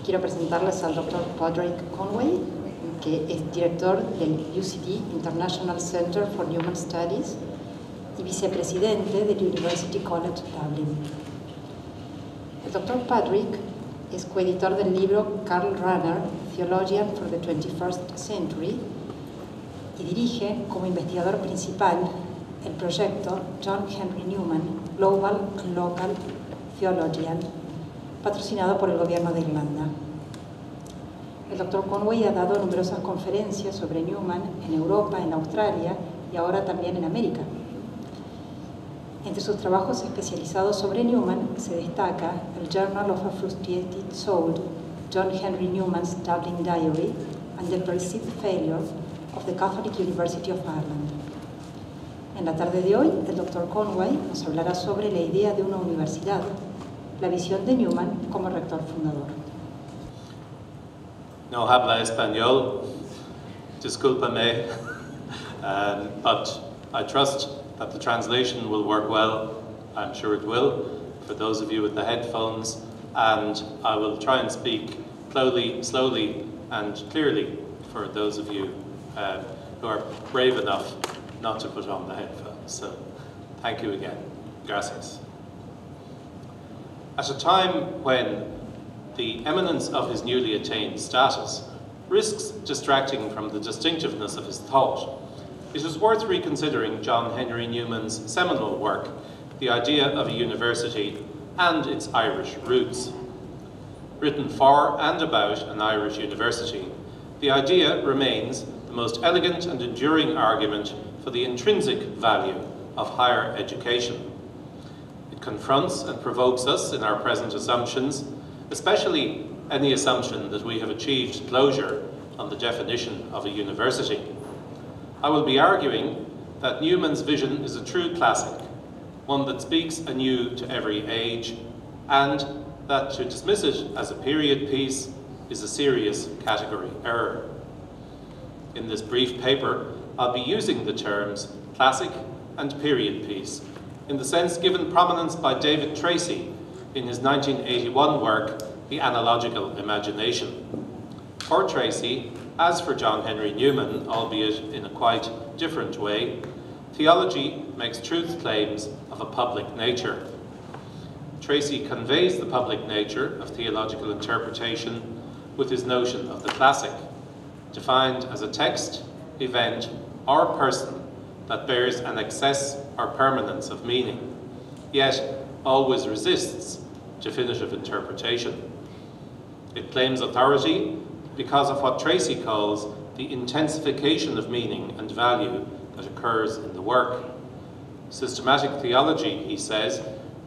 Quiero presentarles al Dr. Pádraic Conway, que es director del UCD, International Center for Newman Studies, y vicepresidente del University College Dublin. El Dr. Pádraic es coeditor del libro Karl Rahner, Theologian for the 21st Century, y dirige como investigador principal el proyecto John Henry Newman, Global and Local Theologian, patrocinado por el gobierno de Irlanda. El Dr. Conway ha dado numerosas conferencias sobre Newman en Europa, en Australia y ahora también en América. Entre sus trabajos especializados sobre Newman se destaca el Journal of a Frustrated Soul, John Henry Newman's Dublin Diary, and the Perceived Failure of the Catholic University of Ireland. En la tarde de hoy, el Dr. Conway nos hablará sobre la idea de una universidad, la visión de Newman como rector fundador. No habla español, discúlpame, but I trust that the translation will work well. I'm sure it will, for those of you with the headphones, and I will try and speak slowly and clearly for those of you who are brave enough not to put on the headphones. So, thank you again. Gracias. At a time when the eminence of his newly attained status risks distracting from the distinctiveness of his thought, it is worth reconsidering John Henry Newman's seminal work, The Idea of a University and its Irish Roots. Written for and about an Irish university, the idea remains the most elegant and enduring argument for the intrinsic value of higher education. It confronts and provokes us in our present assumptions, especially any assumption that we have achieved closure on the definition of a university. I will be arguing that Newman's vision is a true classic, one that speaks anew to every age, and that to dismiss it as a period piece is a serious category error. In this brief paper, I'll be using the terms classic and period piece in the sense given prominence by David Tracy in his 1981 work, The Analogical Imagination. For Tracy, as for John Henry Newman, albeit in a quite different way, theology makes truth claims of a public nature. Tracy conveys the public nature of theological interpretation with his notion of the classic, defined as a text, event, or person that bears an excess or permanence of meaning, yet always resists definitive interpretation. It claims authority because of what Tracy calls the intensification of meaning and value that occurs in the work. Systematic theology, he says,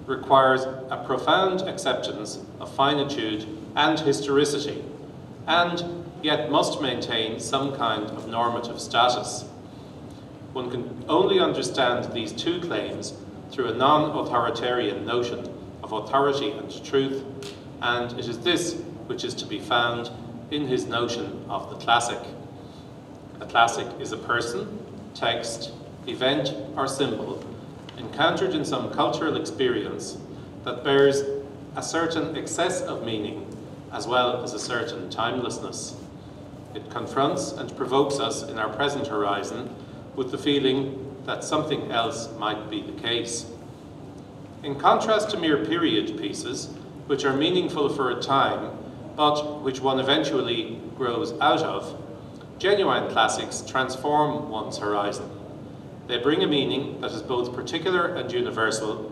requires a profound acceptance of finitude and historicity, and yet must maintain some kind of normative status. One can only understand these two claims through a non-authoritarian notion of authority and truth, and it is this which is to be found in his notion of the classic. A classic is a person, text, event, or symbol encountered in some cultural experience that bears a certain excess of meaning as well as a certain timelessness. It confronts and provokes us in our present horizon with the feeling that something else might be the case. In contrast to mere period pieces, which are meaningful for a time, but which one eventually grows out of, genuine classics transform one's horizon. They bring a meaning that is both particular and universal,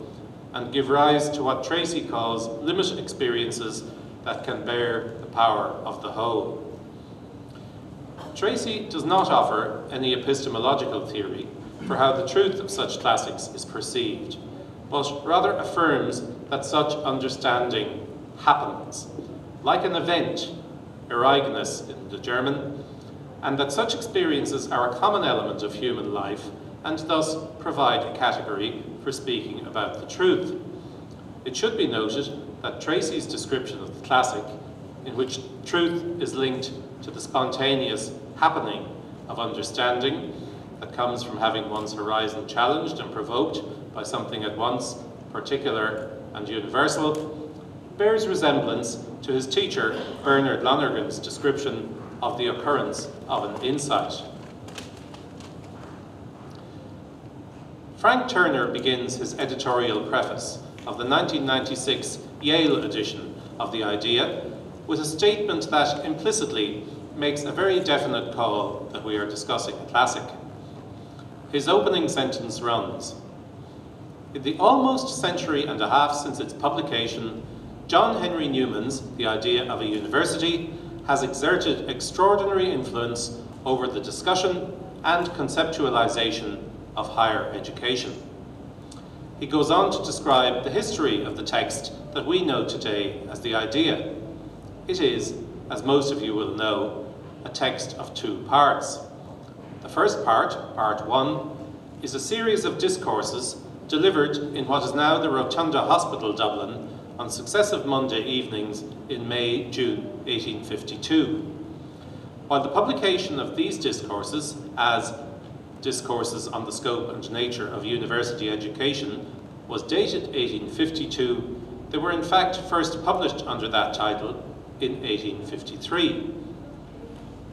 and give rise to what Tracy calls limit experiences that can bear the power of the whole. Tracy does not offer any epistemological theory for how the truth of such classics is perceived, but rather affirms that such understanding happens, like an event, Ereignis in the German, and that such experiences are a common element of human life and thus provide a category for speaking about the truth. It should be noted that Tracy's description of the classic, in which truth is linked to the spontaneous happening of understanding that comes from having one's horizon challenged and provoked by something at once particular and universal, bears resemblance to his teacher Bernard Lonergan's description of the occurrence of an insight. Frank Turner begins his editorial preface of the 1996 Yale edition of The Idea with a statement that implicitly makes a very definite call that we are discussing a classic. His opening sentence runs, "In the almost century and a half since its publication, John Henry Newman's The Idea of a University has exerted extraordinary influence over the discussion and conceptualization of higher education." He goes on to describe the history of the text that we know today as The Idea. It is, as most of you will know, a text of two parts. The first part, part one, is a series of discourses delivered in what is now the Rotunda Hospital, Dublin, on successive Monday evenings in May, June 1852. While the publication of these discourses as Discourses on the Scope and Nature of University Education was dated 1852, they were in fact first published under that title in 1853.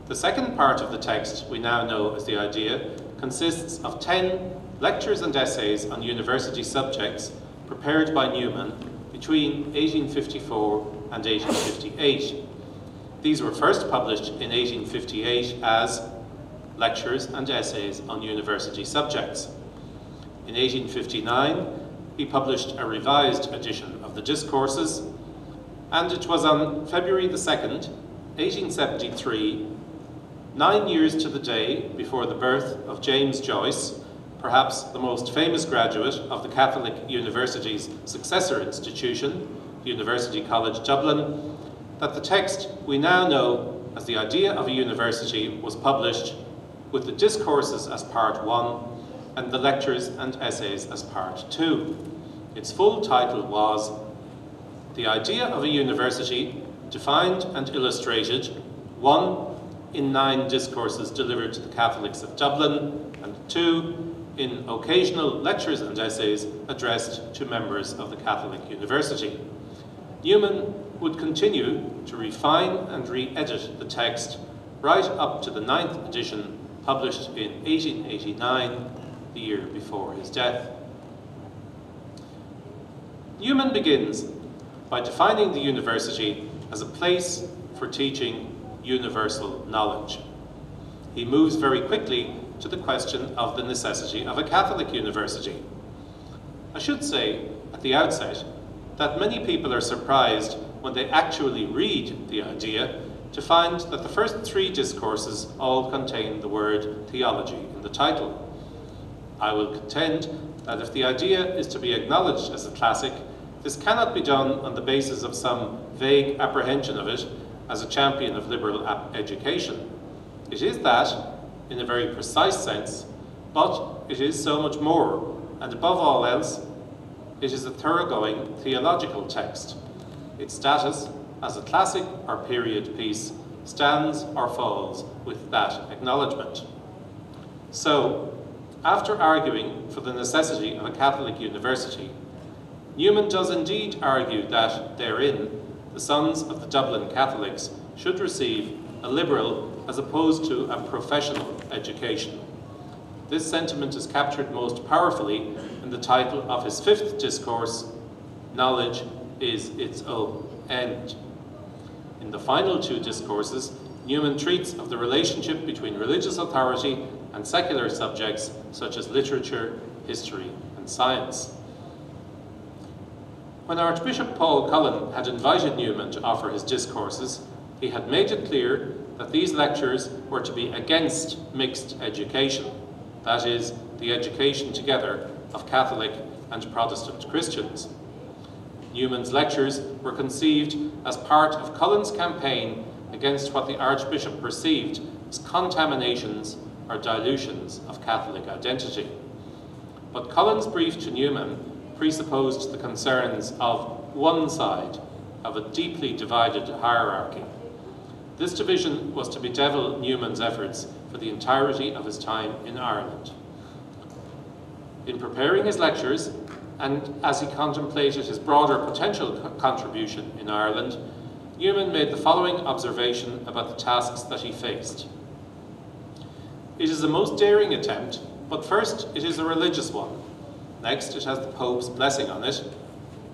The second part of the text we now know as The Idea consists of 10 lectures and essays on university subjects prepared by Newman between 1854 and 1858. These were first published in 1858 as Lectures and Essays on University Subjects. In 1859, he published a revised edition of the Discourses, and it was on February the 2nd, 1873, 9 years to the day before the birth of James Joyce, perhaps the most famous graduate of the Catholic University's successor institution, University College Dublin, that the text we now know as The Idea of a University was published with the Discourses as part one and the Lectures and Essays as part two. Its full title was The Idea of a University, Defined and Illustrated, 1 in 9 discourses delivered to the Catholics of Dublin, and 2 in occasional lectures and essays addressed to members of the Catholic University. Newman would continue to refine and re-edit the text right up to the 9th edition published in 1889, the year before his death. Newman begins by defining the university as a place for teaching universal knowledge. He moves very quickly to the question of the necessity of a Catholic university. I should say at the outset that many people are surprised when they actually read The Idea to find that the first 3 discourses all contain the word theology in the title. I will contend that if The Idea is to be acknowledged as a classic, this cannot be done on the basis of some vague apprehension of it as a champion of liberal education. It is that, in a very precise sense, but it is so much more, and above all else, it is a thoroughgoing theological text. Its status as a classic or period piece stands or falls with that acknowledgement. So, after arguing for the necessity of a Catholic university, Newman does indeed argue that therein the sons of the Dublin Catholics should receive a liberal as opposed to a professional education. This sentiment is captured most powerfully in the title of his 5th discourse, Knowledge is its own end. In the final 2 discourses, Newman treats of the relationship between religious authority and secular subjects such as literature, history, and science. When Archbishop Paul Cullen had invited Newman to offer his discourses, he had made it clear that these lectures were to be against mixed education, that is, the education together of Catholic and Protestant Christians. Newman's lectures were conceived as part of Cullen's campaign against what the Archbishop perceived as contaminations or dilutions of Catholic identity. But Cullen's brief to Newman presupposed the concerns of one side of a deeply divided hierarchy. This division was to bedevil Newman's efforts for the entirety of his time in Ireland. In preparing his lectures, and as he contemplated his broader potential contribution in Ireland, Newman made the following observation about the tasks that he faced. It is a most daring attempt, but first it is a religious one. Next it has the Pope's blessing on it.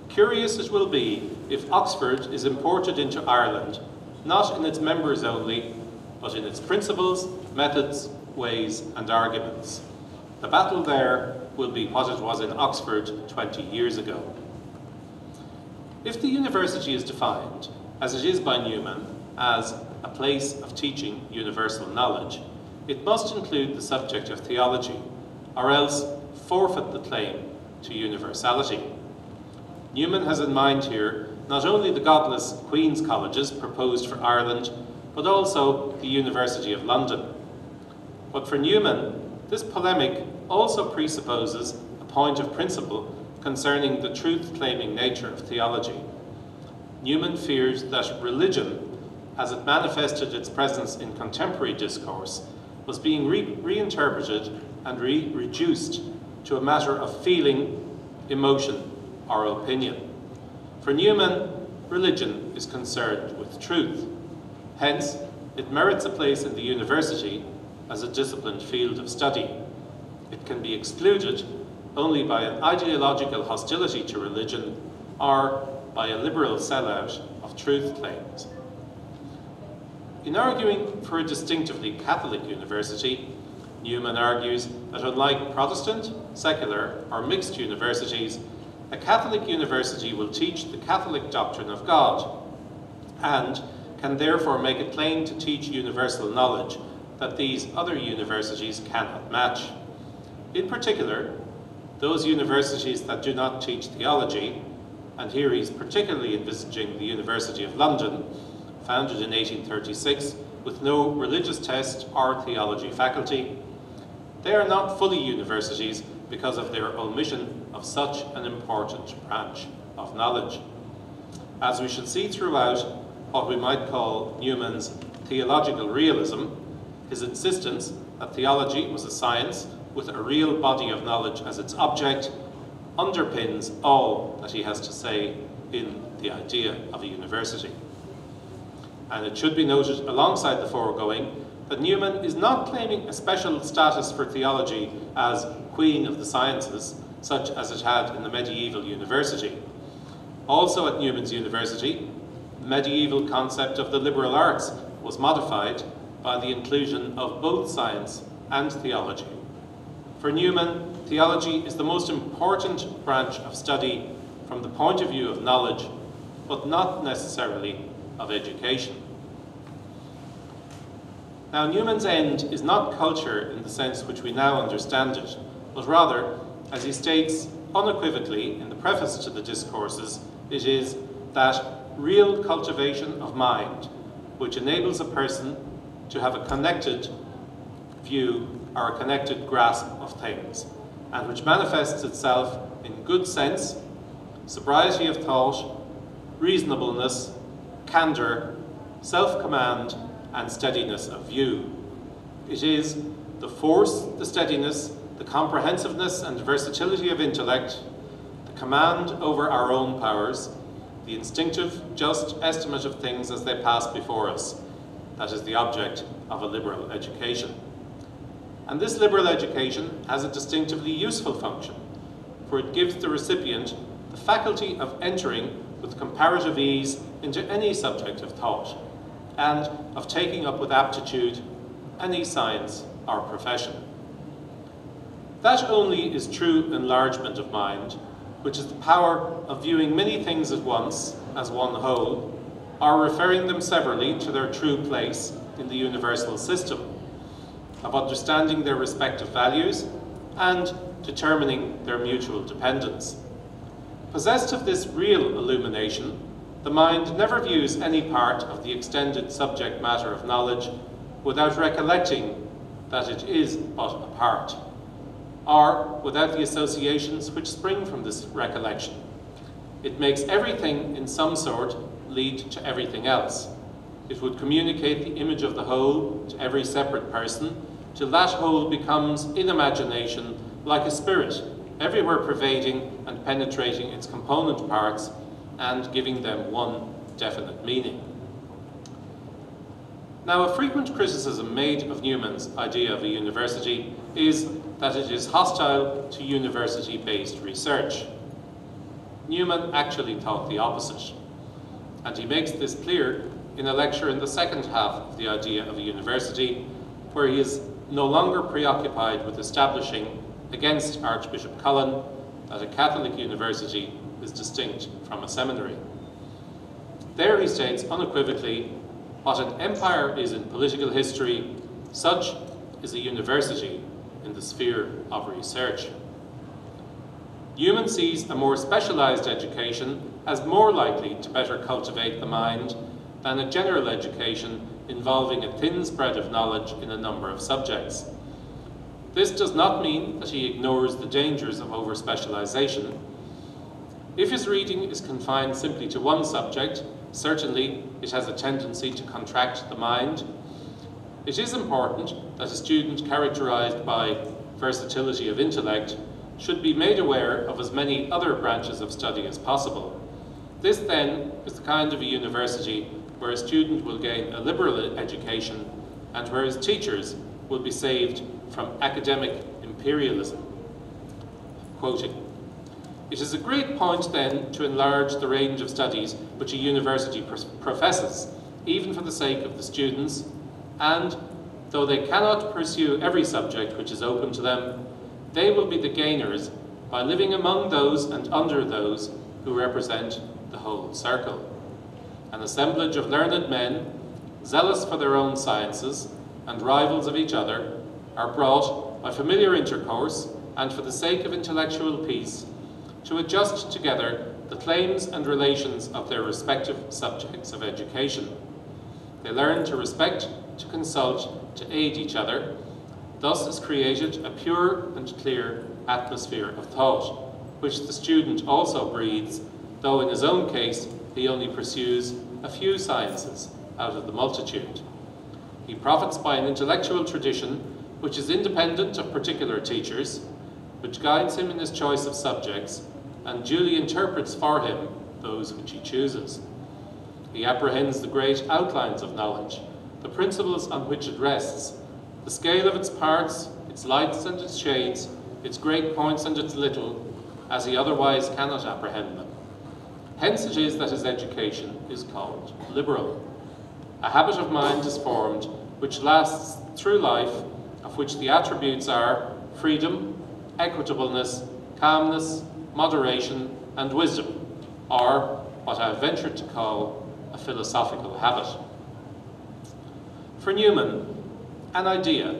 Curious it will be if Oxford is imported into Ireland, not in its members only, but in its principles, methods, ways and arguments. The battle there will be what it was in Oxford 20 years ago. If the university is defined, as it is by Newman, as a place of teaching universal knowledge, it must include the subject of theology, or else forfeit the claim to universality. Newman has in mind here not only the godless Queen's Colleges proposed for Ireland, but also the University of London. But for Newman, this polemic also presupposes a point of principle concerning the truth-claiming nature of theology. Newman fears that religion, as it manifested its presence in contemporary discourse, was being reinterpreted and reduced to a matter of feeling, emotion, or opinion. For Newman, religion is concerned with truth. Hence, it merits a place in the university as a disciplined field of study. It can be excluded only by an ideological hostility to religion or by a liberal sellout of truth claims. In arguing for a distinctively Catholic university, Newman argues that unlike Protestant, secular, or mixed universities, a Catholic university will teach the Catholic doctrine of God and can therefore make a claim to teach universal knowledge that these other universities cannot match. In particular, those universities that do not teach theology, and here he's particularly envisaging the University of London, founded in 1836 with no religious test or theology faculty, they are not fully universities because of their omission of such an important branch of knowledge. As we should see throughout what we might call Newman's theological realism, his insistence that theology was a science with a real body of knowledge as its object underpins all that he has to say in the idea of a university. And it should be noted alongside the foregoing that Newman is not claiming a special status for theology as Queen of the Sciences, such as it had in the medieval university. Also at Newman's university, the medieval concept of the liberal arts was modified by the inclusion of both science and theology. For Newman, theology is the most important branch of study from the point of view of knowledge, but not necessarily of education. Now, Newman's end is not culture in the sense which we now understand it, but rather, as he states unequivocally in the preface to the discourses, it is that real cultivation of mind which enables a person to have a connected view or a connected grasp of things, and which manifests itself in good sense, sobriety of thought, reasonableness, candour, self-command, and steadiness of view. It is the force, the steadiness, the comprehensiveness and versatility of intellect, the command over our own powers, the instinctive, just estimate of things as they pass before us, that is the object of a liberal education. And this liberal education has a distinctively useful function, for it gives the recipient the faculty of entering with comparative ease into any subject of thought, and of taking up with aptitude any science or profession. That only is true enlargement of mind, which is the power of viewing many things at once as one whole, or referring them severally to their true place in the universal system, of understanding their respective values and determining their mutual dependence. Possessed of this real illumination, the mind never views any part of the extended subject matter of knowledge without recollecting that it is but a part, or without the associations which spring from this recollection. It makes everything in some sort lead to everything else. It would communicate the image of the whole to every separate person, till that whole becomes, in imagination, like a spirit, everywhere pervading and penetrating its component parts and giving them one definite meaning. Now, a frequent criticism made of Newman's idea of a university is that it is hostile to university-based research. Newman actually thought the opposite, and he makes this clear in a lecture in the second half of the idea of a university, where he is no longer preoccupied with establishing against Archbishop Cullen that a Catholic university is distinct from a seminary. There he states unequivocally, what an empire is in political history, such is a university in the sphere of research. Newman sees a more specialized education as more likely to better cultivate the mind than a general education involving a thin spread of knowledge in a number of subjects. This does not mean that he ignores the dangers of over-specialization. If his reading is confined simply to one subject, certainly it has a tendency to contract the mind. It is important that a student characterized by versatility of intellect should be made aware of as many other branches of study as possible. This then is the kind of a university where a student will gain a liberal education and where his teachers will be saved from academic imperialism. Quoting, "It is a great point then to enlarge the range of studies which a university professes, even for the sake of the students, and though they cannot pursue every subject which is open to them, they will be the gainers by living among those and under those who represent the whole circle. An assemblage of learned men, zealous for their own sciences and rivals of each other, are brought by familiar intercourse and for the sake of intellectual peace to adjust together the claims and relations of their respective subjects of education. They learn to respect, to consult, to aid each other. Thus is created a pure and clear atmosphere of thought, which the student also breathes, though in his own case he only pursues a few sciences out of the multitude. He profits by an intellectual tradition which is independent of particular teachers, which guides him in his choice of subjects, and duly interprets for him those which he chooses. He apprehends the great outlines of knowledge, the principles on which it rests, the scale of its parts, its lights and its shades, its great points and its little, as he otherwise cannot apprehend them. Hence it is that his education is called liberal. A habit of mind is formed which lasts through life, of which the attributes are freedom, equitableness, calmness, moderation, and wisdom, or what I have ventured to call a philosophical habit. For Newman, an idea,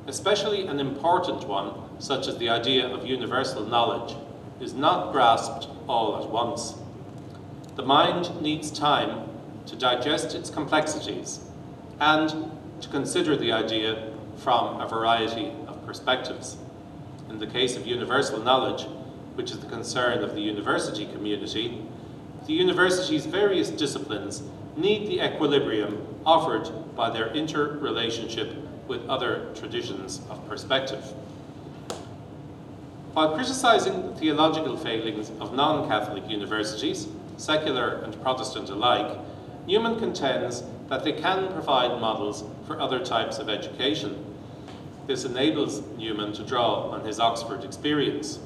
especially an important one, such as the idea of universal knowledge, is not grasped all at once. The mind needs time to digest its complexities and to consider the idea from a variety of perspectives. In the case of universal knowledge, which is the concern of the university community, the university's various disciplines need the equilibrium offered by their interrelationship with other traditions of perspective. While criticising the theological failings of non-Catholic universities, secular and Protestant alike, Newman contends that they can provide models for other types of education. This enables Newman to draw on his Oxford experience.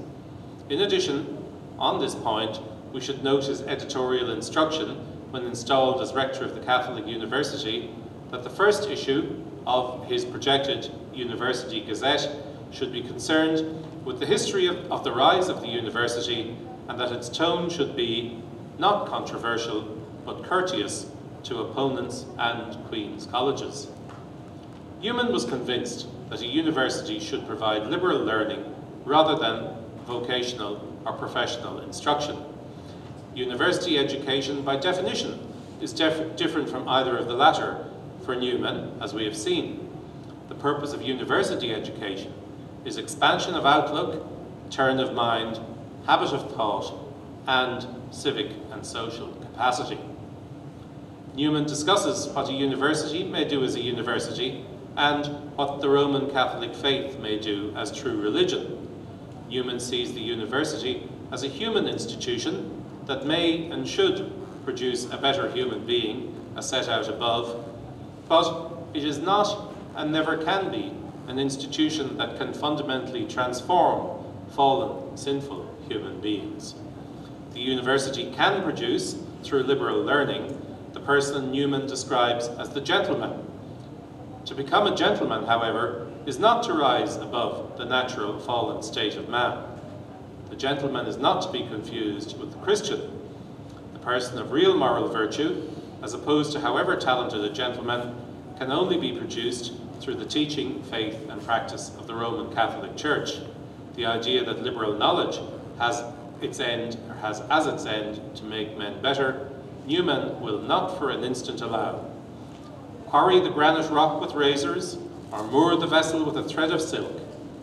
In addition, on this point, we should note his editorial instruction when installed as rector of the Catholic University that the first issue of his projected University Gazette should be concerned with the history of the rise of the university, and that its tone should be not controversial but courteous to opponents and Queen's colleges. Newman was convinced that a university should provide liberal learning rather than vocational or professional instruction. University education, by definition, is different from either of the latter for Newman, as we have seen. The purpose of university education is expansion of outlook, turn of mind, habit of thought, and civic and social capacity. Newman discusses what a university may do as a university and what the Roman Catholic faith may do as true religion. Newman sees the university as a human institution that may and should produce a better human being, as set out above, But it is not, and never can be, an institution that can fundamentally transform fallen, sinful human beings. The university can produce, through liberal learning, the person Newman describes as the gentleman. To become a gentleman, however, is not to rise above the natural fallen state of man. The gentleman is not to be confused with the Christian. The person of real moral virtue, as opposed to however talented a gentleman, can only be produced through the teaching, faith, and practice of the Roman Catholic Church. The idea that liberal knowledge has as its end to make men better, Newman will not for an instant allow. Quarry the granite rock with razors, or moor the vessel with a thread of silk.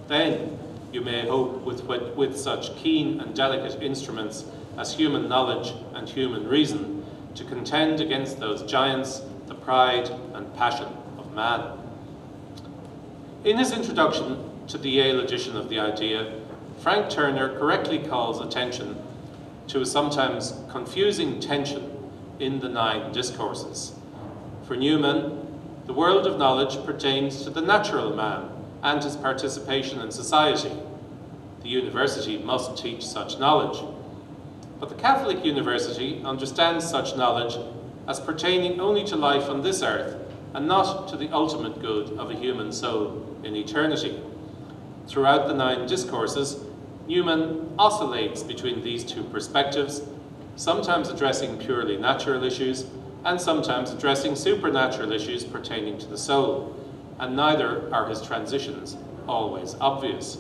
Then you may hope with such keen and delicate instruments as human knowledge and human reason to contend against those giants, the pride and passion of man. In his introduction to the Yale edition of the idea, Frank Turner correctly calls attention to a sometimes confusing tension in the 9 discourses. For Newman, the world of knowledge pertains to the natural man and his participation in society. The university must teach such knowledge. But the Catholic University understands such knowledge as pertaining only to life on this earth and not to the ultimate good of a human soul in eternity. Throughout the 9 discourses, Newman oscillates between these 2 perspectives, sometimes addressing purely natural issues and sometimes addressing supernatural issues pertaining to the soul, and neither are his transitions always obvious.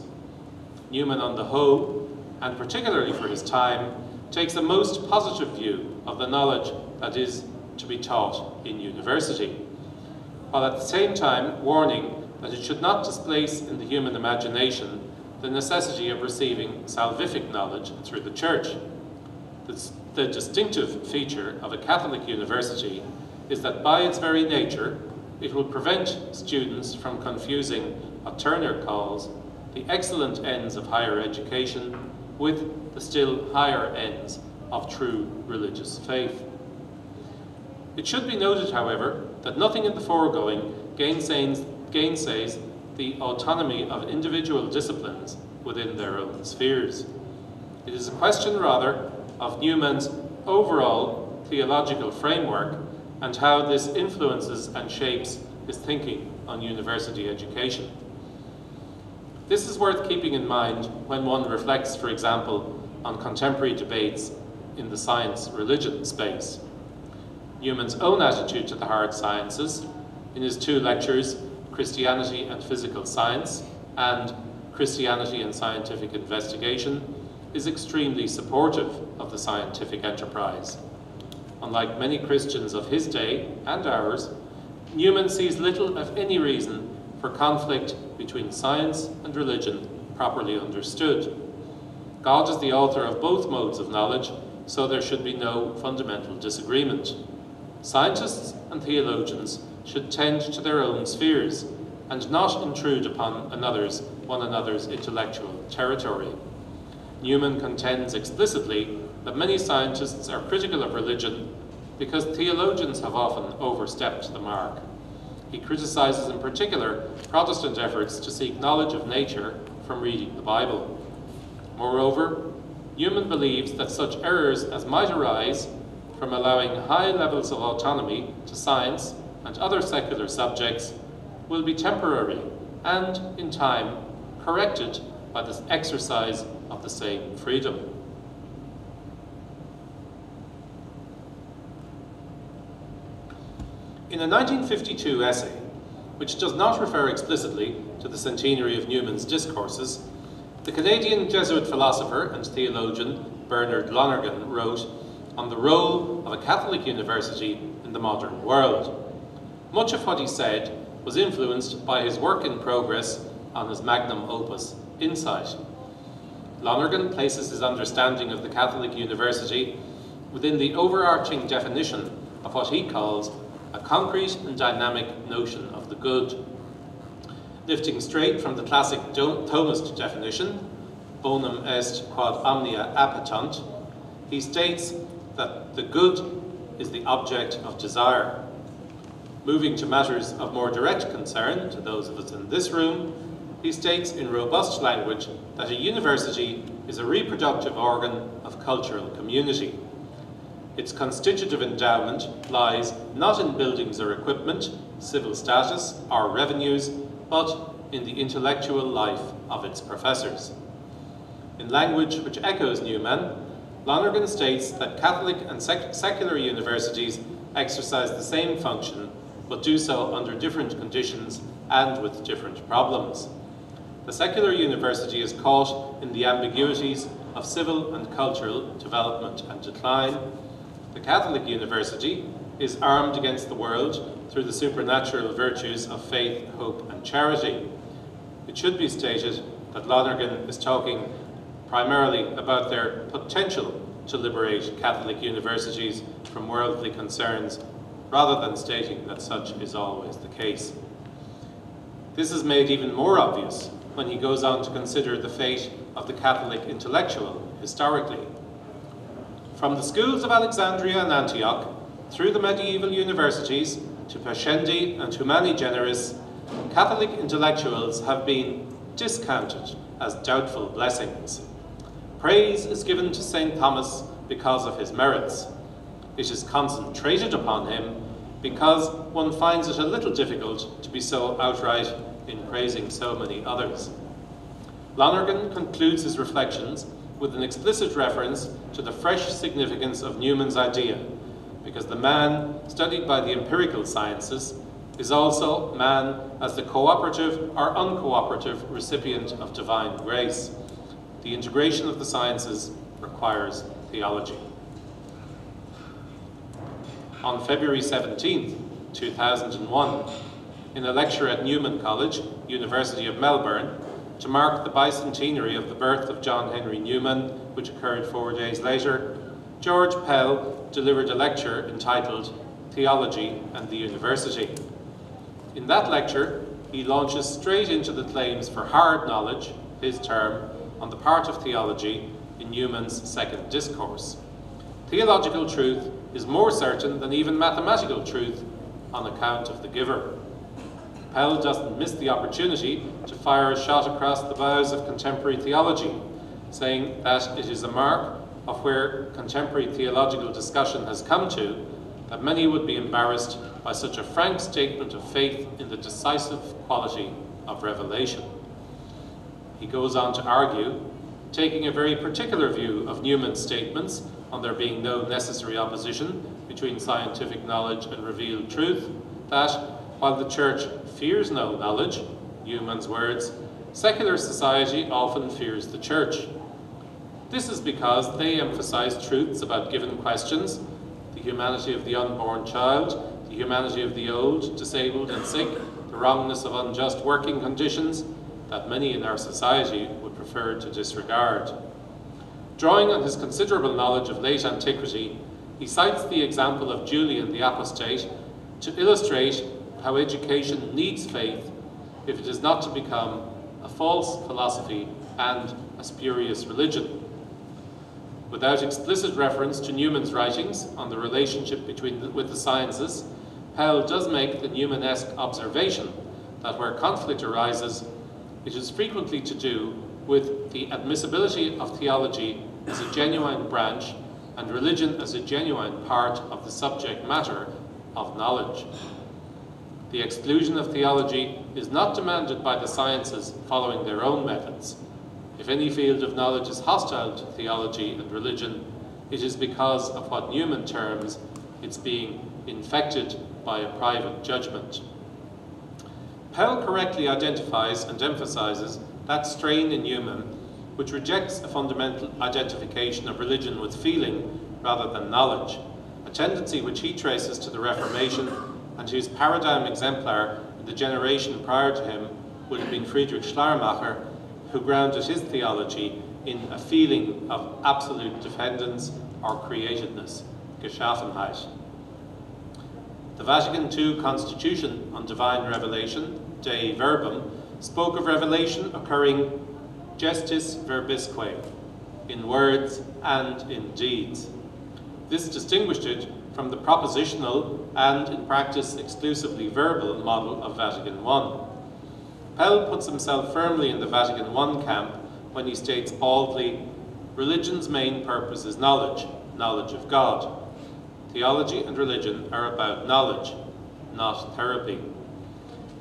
Newman, on the whole, and particularly for his time, takes a most positive view of the knowledge that is to be taught in university, while at the same time warning that it should not displace in the human imagination the necessity of receiving salvific knowledge through the Church. The distinctive feature of a Catholic university is that by its very nature, it will prevent students from confusing what Turner calls the excellent ends of higher education with the still higher ends of true religious faith. It should be noted, however, that nothing in the foregoing gainsays the autonomy of individual disciplines within their own spheres. It is a question, rather, of Newman's overall theological framework and how this influences and shapes his thinking on university education. This is worth keeping in mind when one reflects, for example, on contemporary debates in the science-religion space. Newman's own attitude to the hard sciences, in his 2 lectures, Christianity and Physical Science and Christianity and Scientific Investigation, is extremely supportive of the scientific enterprise. Unlike many Christians of his day and ours, Newman sees little of any reason for conflict between science and religion properly understood. God is the author of both modes of knowledge, so there should be no fundamental disagreement. Scientists and theologians should tend to their own spheres and not intrude upon one another's intellectual territory. Newman contends explicitly that many scientists are critical of religion because theologians have often overstepped the mark. He criticizes in particular Protestant efforts to seek knowledge of nature from reading the Bible. Moreover, Newman believes that such errors as might arise from allowing high levels of autonomy to science and other secular subjects will be temporary and, in time, corrected by the exercise of the same freedom. In a 1952 essay, which does not refer explicitly to the centenary of Newman's discourses, the Canadian Jesuit philosopher and theologian Bernard Lonergan wrote on the role of a Catholic university in the modern world. Much of what he said was influenced by his work in progress on his magnum opus, Insight. Lonergan places his understanding of the Catholic university within the overarching definition of what he calls a concrete and dynamic notion of the good. Lifting straight from the classic Thomist definition, bonum est quod omnia appetant, he states that the good is the object of desire. Moving to matters of more direct concern to those of us in this room, he states in robust language that a university is a reproductive organ of cultural community. Its constitutive endowment lies not in buildings or equipment, civil status or revenues, but in the intellectual life of its professors. In language which echoes Newman, Lonergan states that Catholic and secular universities exercise the same function, but do so under different conditions and with different problems. The secular university is caught in the ambiguities of civil and cultural development and decline. The Catholic university is armed against the world through the supernatural virtues of faith, hope and charity. It should be stated that Lonergan is talking primarily about their potential to liberate Catholic universities from worldly concerns, rather than stating that such is always the case. This is made even more obvious when he goes on to consider the fate of the Catholic intellectual historically. From the schools of Alexandria and Antioch, through the medieval universities, to Pascendi and Humani Generis, Catholic intellectuals have been discounted as doubtful blessings. Praise is given to St. Thomas because of his merits. It is concentrated upon him because one finds it a little difficult to be so outright in praising so many others. Lonergan concludes his reflections with an explicit reference to the fresh significance of Newman's idea, because the man studied by the empirical sciences is also man as the cooperative or uncooperative recipient of divine grace. The integration of the sciences requires theology. On February 17, 2001, in a lecture at Newman College, University of Melbourne, to mark the bicentenary of the birth of John Henry Newman, which occurred 4 days later, George Pell delivered a lecture entitled Theology and the University. In that lecture, he launches straight into the claims for hard knowledge, his term, on the part of theology in Newman's second discourse. Theological truth is more certain than even mathematical truth on account of the giver. Pell doesn't miss the opportunity to fire a shot across the bows of contemporary theology, saying that it is a mark of where contemporary theological discussion has come to, that many would be embarrassed by such a frank statement of faith in the decisive quality of revelation. He goes on to argue, taking a very particular view of Newman's statements on there being no necessary opposition between scientific knowledge and revealed truth, that while the Church fears no knowledge, Newman's words, secular society often fears the Church. This is because they emphasize truths about given questions, the humanity of the unborn child, the humanity of the old, disabled and sick, the wrongness of unjust working conditions, that many in our society would prefer to disregard. Drawing on his considerable knowledge of late antiquity, he cites the example of Julian the Apostate to illustrate how education needs faith if it is not to become a false philosophy and a spurious religion. Without explicit reference to Newman's writings on the relationship with the sciences, Pell does make the Newmanesque observation that where conflict arises, it is frequently to do with the admissibility of theology as a genuine branch and religion as a genuine part of the subject matter of knowledge. The exclusion of theology is not demanded by the sciences following their own methods. If any field of knowledge is hostile to theology and religion, it is because of what Newman terms its being infected by a private judgment. Pell correctly identifies and emphasizes that strain in Newman which rejects a fundamental identification of religion with feeling rather than knowledge, a tendency which he traces to the Reformation and whose paradigm exemplar in the generation prior to him would have been Friedrich Schleiermacher, who grounded his theology in a feeling of absolute dependence or createdness, Geschaffenheit. The Vatican II Constitution on Divine Revelation, Dei Verbum, spoke of revelation occurring gestis verbisque, in words and in deeds. This distinguished it from the propositional and, in practice, exclusively verbal model of Vatican I. Pell puts himself firmly in the Vatican I camp when he states baldly, "Religion's main purpose is knowledge, knowledge of God. Theology and religion are about knowledge, not therapy."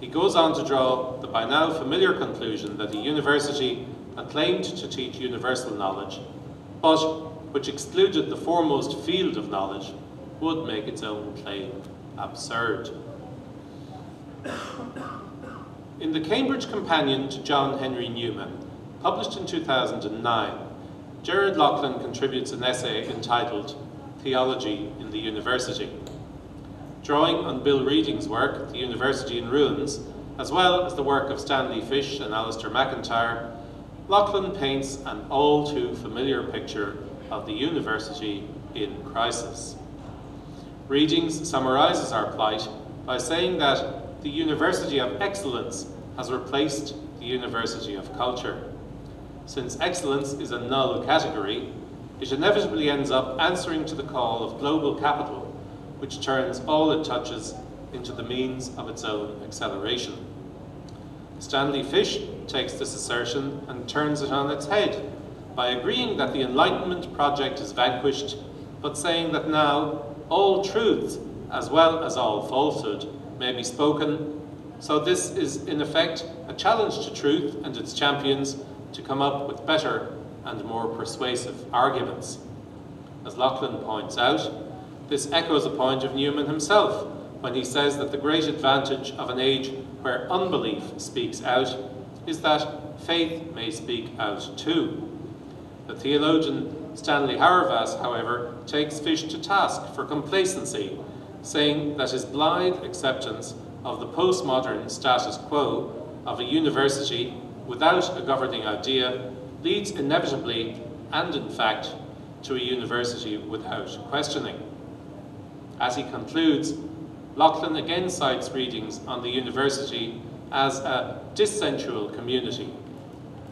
He goes on to draw the by now familiar conclusion that a university that claimed to teach universal knowledge, but which excluded the foremost field of knowledge, would make its own claim absurd. In the Cambridge Companion to John Henry Newman, published in 2009, Gerard Loughlin contributes an essay entitled Theology in the University. Drawing on Bill Reading's work, The University in Ruins, as well as the work of Stanley Fish and Alistair MacIntyre, Loughlin paints an all too familiar picture of the university in crisis. Readings summarises our plight by saying that the University of Excellence has replaced the University of Culture. Since excellence is a null category, it inevitably ends up answering to the call of global capital, which turns all it touches into the means of its own acceleration. Stanley Fish takes this assertion and turns it on its head by agreeing that the Enlightenment project is vanquished, but saying that now all truth, as well as all falsehood, may be spoken. So this is, in effect, a challenge to truth and its champions to come up with better and more persuasive arguments. As Loughlin points out, this echoes a point of Newman himself when he says that the great advantage of an age where unbelief speaks out is that faith may speak out too. The theologian Stanley Hauerwas, however, takes Fish to task for complacency, saying that his blithe acceptance of the postmodern status quo of a university without a governing idea leads inevitably, and in fact, to a university without questioning. As he concludes, Loughlin again cites readings on the university as a dissensual community,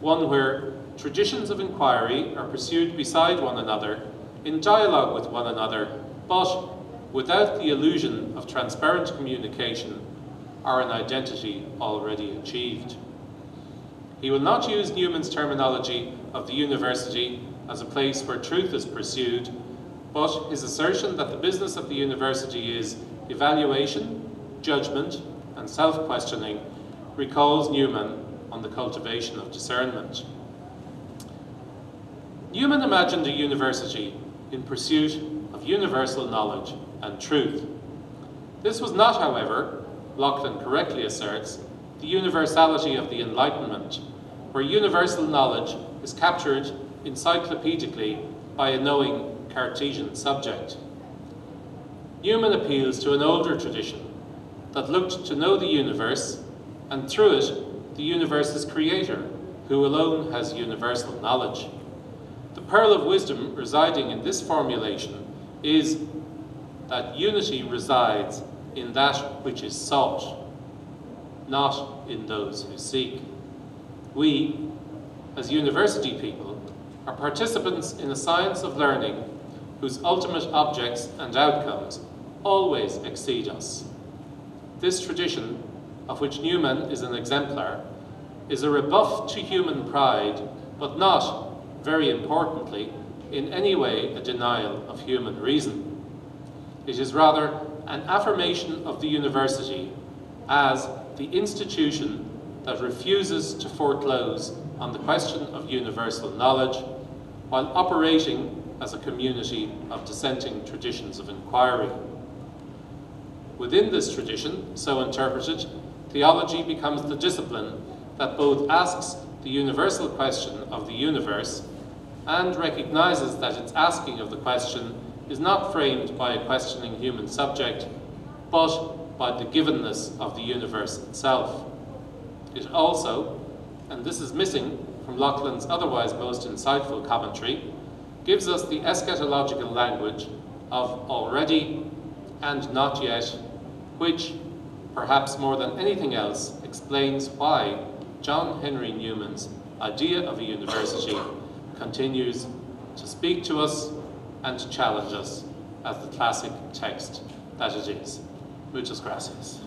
one where traditions of inquiry are pursued beside one another, in dialogue with one another, but without the illusion of transparent communication or an identity already achieved. He will not use Newman's terminology of the university as a place where truth is pursued, but his assertion that the business of the university is evaluation, judgment, and self-questioning recalls Newman on the cultivation of discernment. Newman imagined a university in pursuit of universal knowledge and truth. This was not, however, Loughlin correctly asserts, the universality of the Enlightenment, where universal knowledge is captured encyclopedically by a knowing Cartesian subject. Newman appeals to an older tradition that looked to know the universe, and through it, the universe's creator, who alone has universal knowledge. The pearl of wisdom residing in this formulation is that unity resides in that which is sought, not in those who seek. We, as university people, are participants in a science of learning whose ultimate objects and outcomes always exceed us. This tradition, of which Newman is an exemplar, is a rebuff to human pride, but not, very importantly, in any way a denial of human reason. It is rather an affirmation of the university as the institution that refuses to foreclose on the question of universal knowledge while operating as a community of dissenting traditions of inquiry. Within this tradition, so interpreted, theology becomes the discipline that both asks the universal question of the universe and recognizes that its asking of the question is not framed by a questioning human subject, but by the givenness of the universe itself. It also, and this is missing from Loughlin's otherwise most insightful commentary, gives us the eschatological language of already and not yet, which, perhaps more than anything else, explains why John Henry Newman's idea of a university continues to speak to us and to challenge us as the classic text that it is. Muchas gracias.